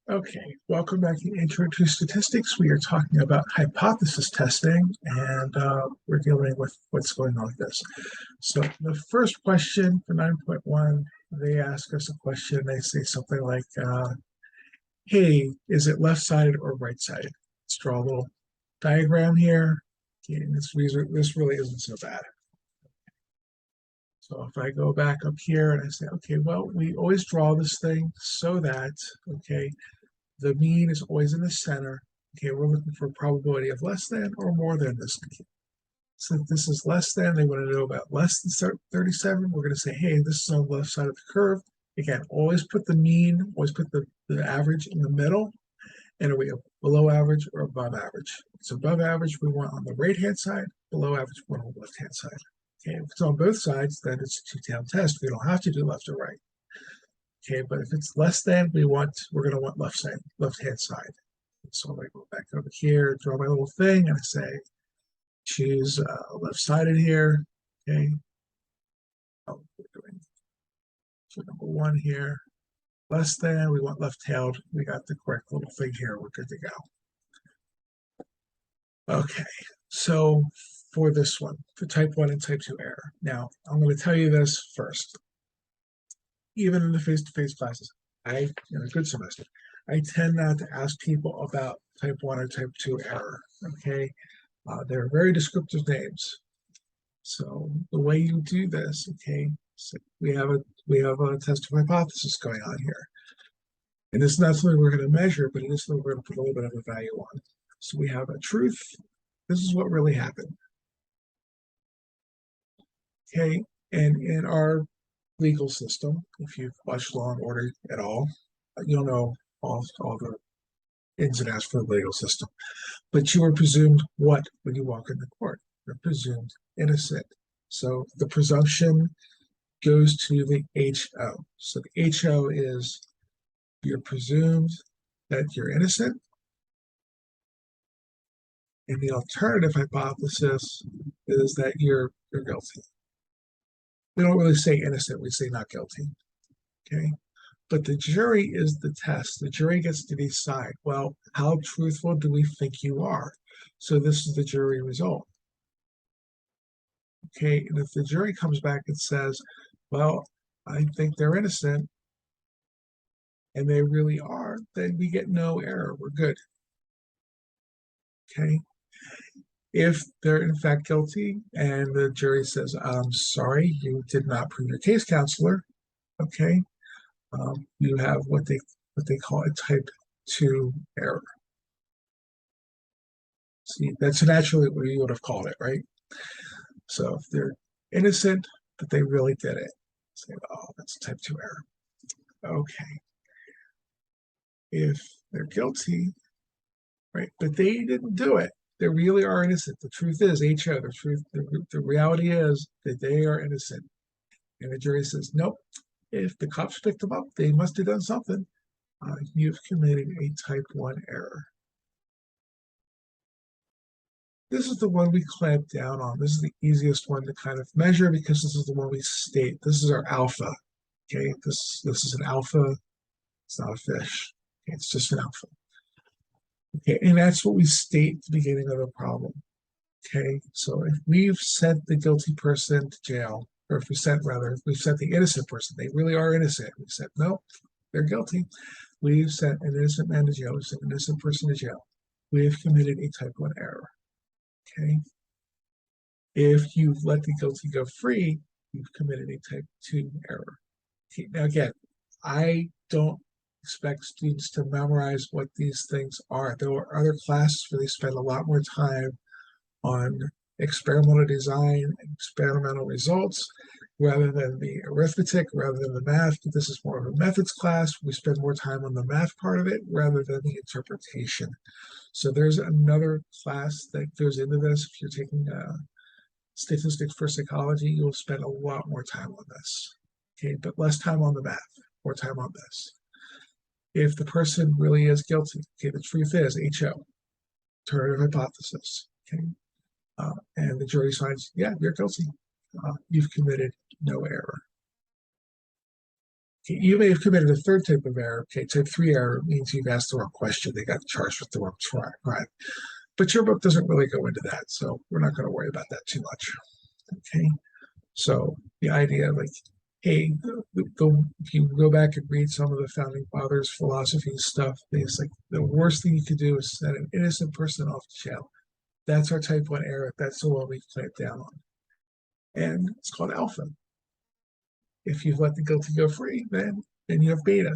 Okay, welcome back to Intro to Statistics. We are talking about hypothesis testing, and we're dealing with what's going on with this. So the first question for 9.1, they ask us a question. They say something like, hey, is it left-sided or right-sided? Let's draw a little diagram here. Okay, and this really isn't so bad. So if I go back up here and I say, okay, well, we always draw this thing so that, okay, the mean is always in the center. Okay, we're looking for probability of less than or more than this. Since this is less than, they want to know about less than 37. We're going to say, hey, this is on the left side of the curve. Again, always put the mean, always put the average in the middle. And are we below average or above average? If it's above average, we want on the right-hand side. Below average, we want on the left-hand side. Okay, if it's on both sides, then it's a two-tailed test. We don't have to do left or right. Okay, but if it's less than, we're going to want left-hand side. So I go back over here, draw my little thing, and I say, choose left-sided here. Okay. Oh, we're doing so number one here. Less than, we want left-tailed. We got the correct little thing here. We're good to go. Okay, so for this one, for type 1 and type 2 error. Now, I'm going to tell you this first. Even in the face-to-face classes, in a good semester, I tend not to ask people about type 1 or type 2 error, okay? They're very descriptive names. So the way you do this, okay, so we have a test of hypothesis going on here. And it's not something we're going to measure, but it is something we're going to put a little bit of a value on. So we have a truth. This is what really happened. Okay, and in our legal system, if you've watched Law and Order at all, you'll know all the ins and outs for the legal system. But you are presumed what when you walk into court? You're presumed innocent. So the presumption goes to the HO. So the HO is you're presumed that you're innocent. And the alternative hypothesis is that you're guilty. We don't really say innocent, we say not guilty. Okay. But the jury is the test. The jury gets to decide, well, how truthful do we think you are? So this is the jury result. Okay, and if the jury comes back and says, well, I think they're innocent, and they really are, then we get no error. We're good. Okay. If they're in fact guilty and the jury says, I'm sorry, you did not prove your case, counselor. Okay. You have what they call a type 2 error. See, that's naturally what you would have called it, right? So if they're innocent, but they really did it, say, oh, that's a type 2 error. Okay. If they're guilty, right, but they didn't do it, they really are innocent. The truth is, HO, the reality is that they are innocent. And the jury says, nope, if the cops picked them up, they must have done something. You've committed a type 1 error. This is the one we clamp down on. This is the easiest one to kind of measure because this is the one we state. This is our alpha. Okay, this is an alpha. It's not a fish. Okay, it's just an alpha. Okay, and that's what we state at the beginning of the problem. Okay, so if we've sent the guilty person to jail, or if we've sent the innocent person, they really are innocent. We said, no, they're guilty. We've sent an innocent man to jail. We've sent an innocent person to jail. We have committed a type 1 error. Okay. If you've let the guilty go free, you've committed a type 2 error. Okay, now again, I don't expect students to memorize what these things are. There are other classes where they spend a lot more time on experimental design and experimental results rather than the arithmetic, rather than the math. But this is more of a methods class. We spend more time on the math part of it rather than the interpretation. So there's another class that goes into this. If you're taking statistics for psychology, you'll spend a lot more time on this. Okay, but less time on the math, more time on this. If the person really is guilty, okay, the truth is HO, alternative hypothesis. Okay, and the jury signs, yeah, you're guilty. You've committed no error. Okay, you may have committed a third type of error. Okay, type 3 error means you've asked the wrong question. They got charged with the wrong crime. But your book doesn't really go into that, so we're not going to worry about that too much. Okay, so the idea, like, hey, if you go back and read some of the founding fathers' philosophy stuff, it's like the worst thing you could do is send an innocent person off to jail. That's our type 1 error. That's the one we clamp down on. And it's called alpha. If you let the guilty go free, then you have beta.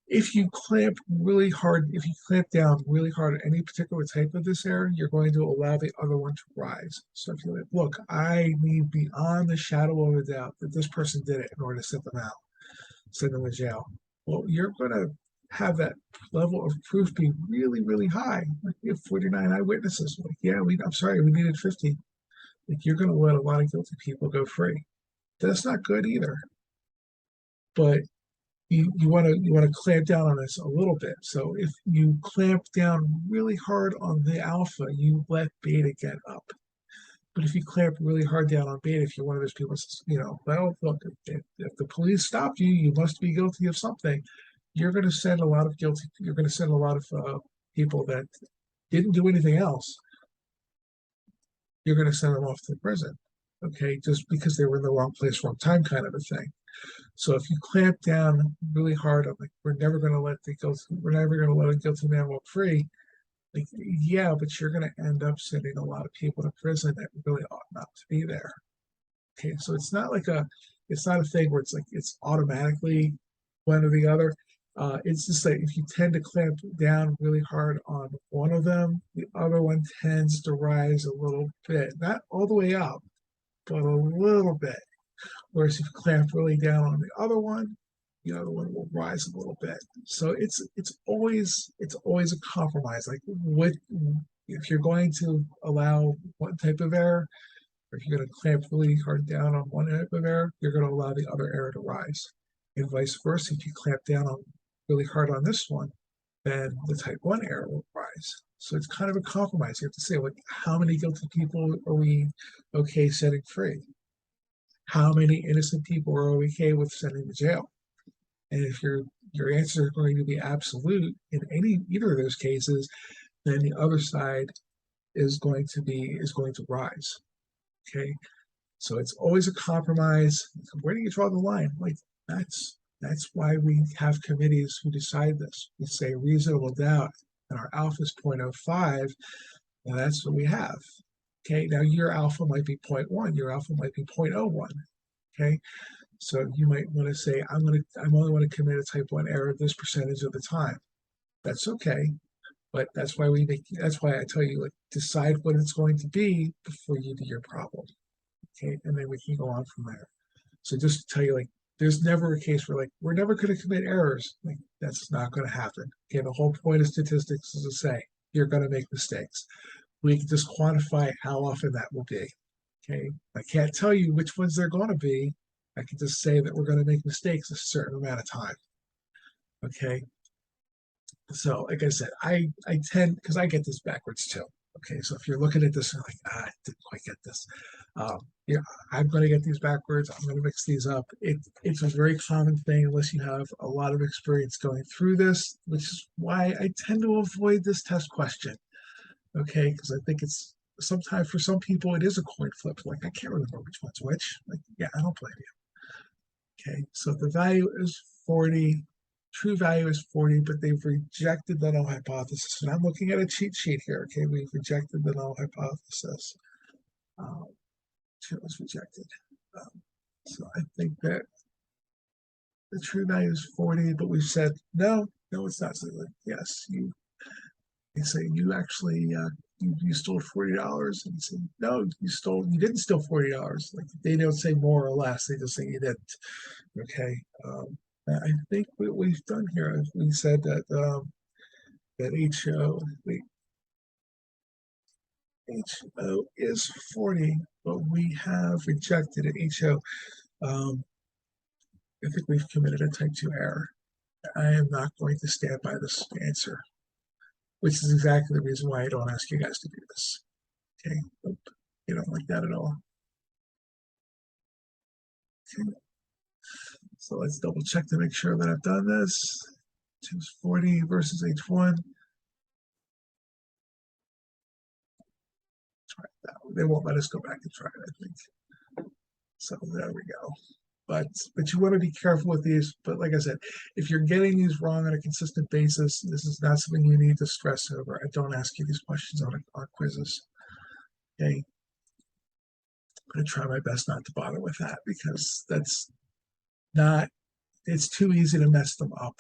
If you clamp really hard, if you clamp down really hard on any particular type of this error, you're going to allow the other one to rise. So if you're like, look, I need beyond the shadow of a doubt that this person did it in order to send them out, send them to jail. Well, you're going to have that level of proof be really, really high. Like you have 49 eyewitnesses. Like, yeah, I'm sorry, we needed 50. Like you're going to let a lot of guilty people go free. That's not good either. But you want to clamp down on this a little bit. So if you clamp down really hard on the alpha, you let beta get up. But if you clamp really hard down on beta, if you're one of those people, well, look, if the police stopped you, you must be guilty of something. You're going to send a lot of people that didn't do anything else. You're going to send them off to prison, okay, just because they were in the wrong place, wrong time, kind of a thing. So if you clamp down really hard on, like, we're never going to let a guilty man walk free, like, yeah, but you're going to end up sending a lot of people to prison that really ought not to be there. Okay, so it's not a thing where it's like it's automatically one or the other. It's just like if you tend to clamp down really hard on one of them, the other one tends to rise a little bit, not all the way up, but a little bit. Whereas if you clamp really down on the other one will rise a little bit. So it's always a compromise. Like what if you're going to allow one type of error, or if you're going to clamp really hard down on one type of error, you're going to allow the other error to rise. And vice versa, if you clamp down on really hard on this one, then the type 1 error will rise. So it's kind of a compromise. You have to say, like, how many guilty people are we okay setting free? How many innocent people are okay with sending to jail? And if your answer is going to be absolute in either of those cases, then the other side is going to rise. Okay, so it's always a compromise. Where do you draw the line? Like that's why we have committees who decide this. We say reasonable doubt, and our alpha is 0.05, and that's what we have. Okay, now your alpha might be 0.1, your alpha might be 0.01. Okay, so you might want to say, I'm only want to commit a type 1 error this percentage of the time. That's okay, but that's why I tell you, like, decide what it's going to be before you do your problem. Okay, and then we can go on from there. So just to tell you, like, there's never a case where, like, we're never going to commit errors. Like, that's not going to happen. Okay, the whole point of statistics is to say you're going to make mistakes. We can just quantify how often that will be. Okay, I can't tell you which ones they're going to be. I can just say that we're going to make mistakes a certain amount of time. Okay, so like I said, I tend, because I get this backwards too. Okay, so if you're looking at this and like, I didn't quite get this. Yeah, I'm going to get these backwards. I'm going to mix these up. It's a very common thing unless you have a lot of experience going through this, which is why I tend to avoid this test question. Okay, because I think it's sometimes for some people it is a coin flip. Like, I can't remember which one's which. Like, yeah, I don't blame you. Okay, so the value is 40. True value is 40, but they've rejected the null hypothesis. And I'm looking at a cheat sheet here. Okay, we've rejected the null hypothesis. It was rejected. So I think that the true value is 40, but we've said no, it's not. So like, yes, they say you actually you stole $40, and you say no, you didn't steal $40. Like, they don't say more or less, they just say you didn't. Okay, I think what we've done here is we said that HO is 40, but we have rejected it. HO, I think we've committed a type 2 error. I am not going to stand by this answer, which is exactly the reason why I don't ask you guys to do this. Okay, nope, you don't like that at all. Okay. So let's double check to make sure that I've done this. 240 versus H1. Try it that way. They won't let us go back and try it, I think. So there we go. But you want to be careful with these. But like I said, if you're getting these wrong on a consistent basis, this is not something you need to stress over. I don't ask you these questions on quizzes. Okay. I'm going to try my best not to bother with that because that's not, it's too easy to mess them up.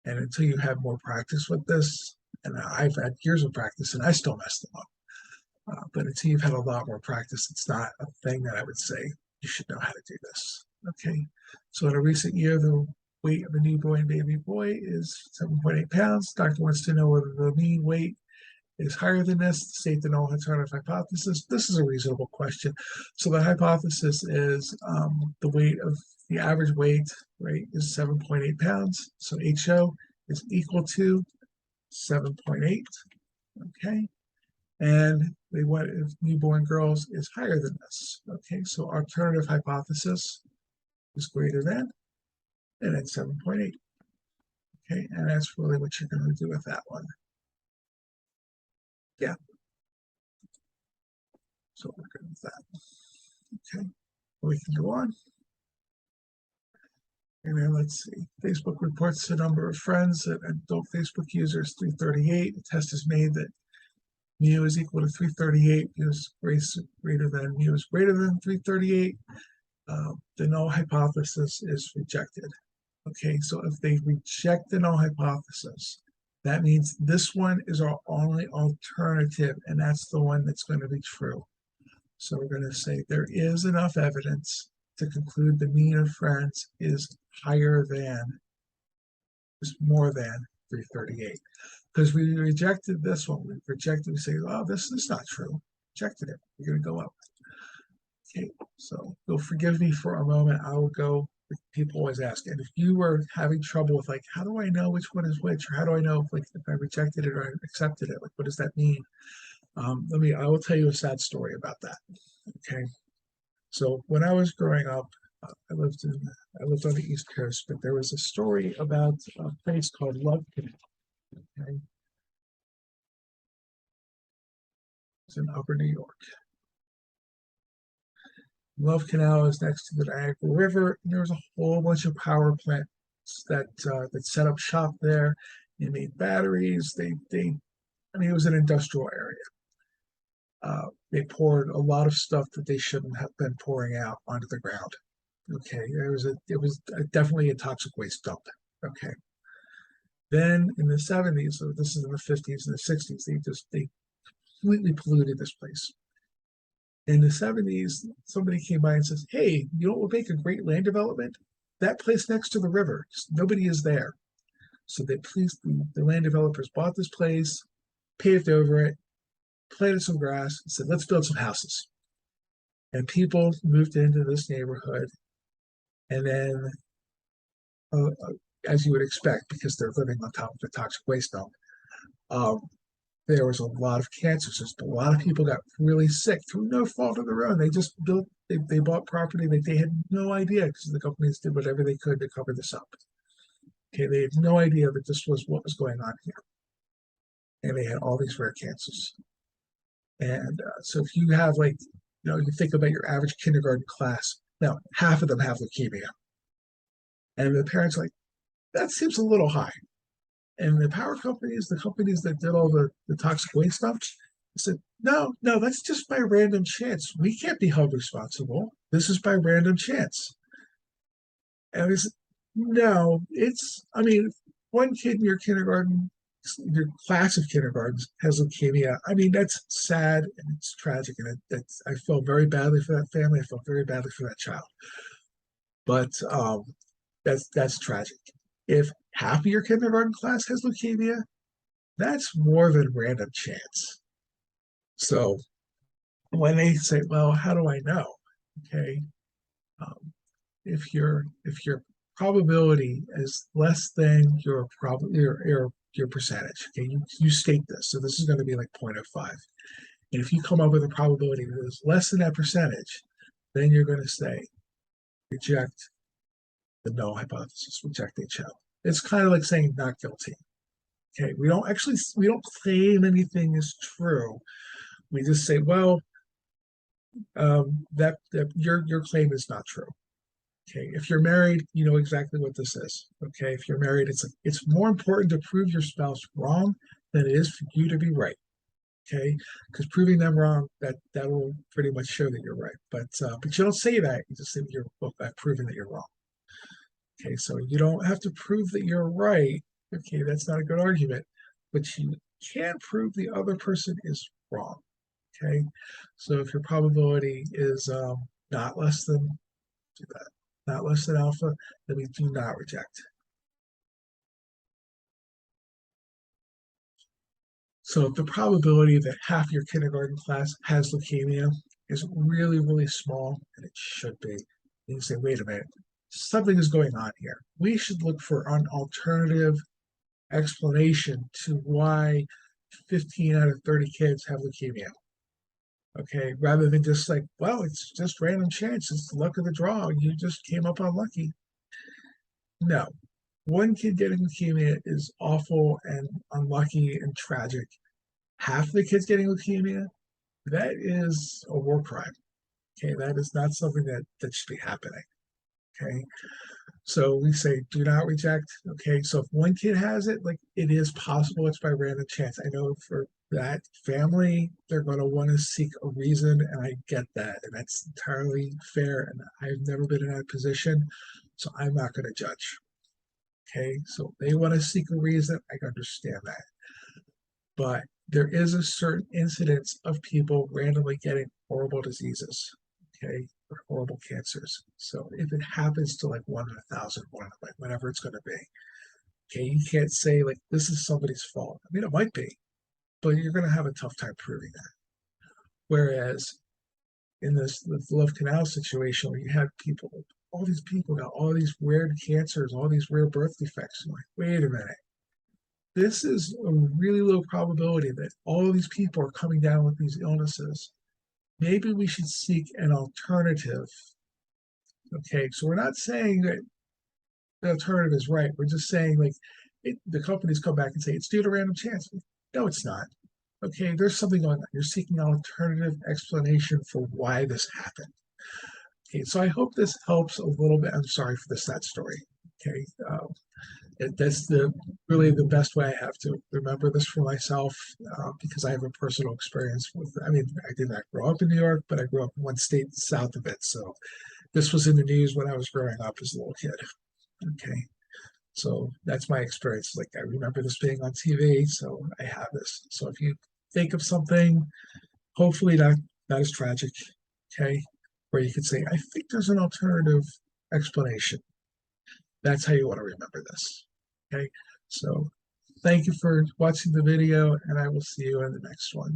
And until you have more practice with this, and I've had years of practice and I still mess them up. But until you've had a lot more practice, it's not a thing that I would say you should know how to do this. Okay, so in a recent year, the weight of a newborn baby boy is 7.8 pounds. Doctor wants to know whether the mean weight is higher than this. State the null alternative hypothesis. This is a reasonable question. So the hypothesis is the weight of the average weight, right, is 7.8 pounds. So HO is equal to 7.8. Okay. And they want if newborn girls is higher than this. Okay, so alternative hypothesis is greater than, and then 7.8. Okay, and that's really what you're going to do with that one. Yeah. So we're good with that. Okay, we can go on. And then let's see. Facebook reports the number of friends that adult Facebook users 338. The test is made that mu is equal to 338. Mu is greater than mu is greater than 338. The null hypothesis is rejected. Okay, so if they reject the null hypothesis, that means this one is our only alternative, and that's the one that's going to be true. So we're going to say there is enough evidence to conclude the mean of friends is higher than, is more than 338. Because we rejected this one, we say, oh, this is not true. Rejected it. We're going to go up. Okay, so you'll forgive me for a moment. I will go. People always ask, and if you were having trouble with like, how do I know which one is which, or how do I know if I rejected it or I accepted it? Like, what does that mean? I will tell you a sad story about that. Okay, so when I was growing up, I lived on the East Coast, but there was a story about a place called Love Canal. Okay, it's in Upper New York. Love Canal is next to the Niagara River, and there was a whole bunch of power plants that set up shop there. They made batteries. I mean, it was an industrial area. They poured a lot of stuff that they shouldn't have been pouring out onto the ground. Okay, it was definitely a toxic waste dump. Okay. Then in the 70s, so this is in the 50s and the 60s, they completely polluted this place. In the 70s, somebody came by and says, hey, you know what would make a great land development? That place next to the river. Nobody is there. So the land developers bought this place, paved over it, planted some grass, and said, let's build some houses. And people moved into this neighborhood. And then, as you would expect, because they're living on top of a toxic waste dump, there was a lot of cancers. A lot of people got really sick through no fault of their own. They just they bought property that they had no idea, because the companies did whatever they could to cover this up. Okay, they had no idea that this was what was going on here. And they had all these rare cancers. And so if you have you think about your average kindergarten class, now half of them have leukemia. And the parents are like, that seems a little high. And the power companies, the companies that did all the toxic waste stuff, said, no, that's just by random chance. We can't be held responsible. This is by random chance. And I said, no, I mean, one kid in your kindergarten, your class of kindergartens has leukemia. I mean, that's sad and it's tragic. And I felt very badly for that family. I felt very badly for that child. But that's tragic. If half of your kindergarten class has leukemia, that's more than random chance. So when they say, well, how do I know? Okay. If your probability is less than your percentage, okay, you state this. So this is going to be like 0.05. And if you come up with a probability that is less than that percentage, then you're going to say reject the null hypothesis, rejecting shell. It's kind of like saying not guilty. Okay, we don't claim anything is true. We just say, well, that your claim is not true. Okay, if you're married, you know exactly what this is. Okay, if you're married, it's more important to prove your spouse wrong than it is for you to be right. Okay, because proving them wrong, that will pretty much show that you're right. But you don't say that. You just say that I've proven that you're wrong. Okay, so you don't have to prove that you're right. Okay, that's not a good argument, but you can prove the other person is wrong. Okay, so if your probability is not less than do that, not less than alpha, then we do not reject. So if the probability that half your kindergarten class has leukemia is really, really small, and it should be, you can say, wait a minute, something is going on here. We should look for an alternative explanation to why 15 out of 30 kids have leukemia. Okay, rather than just like, well, it's just random chance, it's the luck of the draw, you just came up unlucky. No, one kid getting leukemia is awful and unlucky and tragic. Half the kids getting leukemia, that is a war crime. Okay, that is not something that should be happening. Okay, so we say do not reject. Okay, so if one kid has it, like it is possible it's by random chance. I know for that family, they're going to want to seek a reason, and I get that, and that's entirely fair. And I've never been in that position, so I'm not going to judge. Okay, so they want to seek a reason. I understand that, but there is a certain incidence of people randomly getting horrible diseases. Okay, or horrible cancers. So if it happens to like 1 in 1,000, whatever it's going to be, okay, you can't say like this is somebody's fault. I mean, it might be, but you're going to have a tough time proving that. Whereas in the Love Canal situation where you had people, all these people got all these rare cancers, all these rare birth defects. I'm like, wait a minute. This is a really low probability that all of these people are coming down with these illnesses. Maybe we should seek an alternative. Okay, so we're not saying that the alternative is right. We're just saying like the companies come back and say it's due to random chance. No, it's not. Okay, there's something going on. You're seeking an alternative explanation for why this happened. Okay, so I hope this helps a little bit. I'm sorry for the sad story. Okay, that's really the best way I have to remember this for myself because I have a personal experience with. I mean, I did not grow up in New York, but I grew up in one state south of it. So this was in the news when I was growing up as a little kid. Okay, so that's my experience. Like I remember this being on TV, so I have this. So if you think of something, hopefully not as tragic, okay, where you could say, I think there's an alternative explanation. That's how you want to remember this. Okay, so thank you for watching the video, and I will see you in the next one.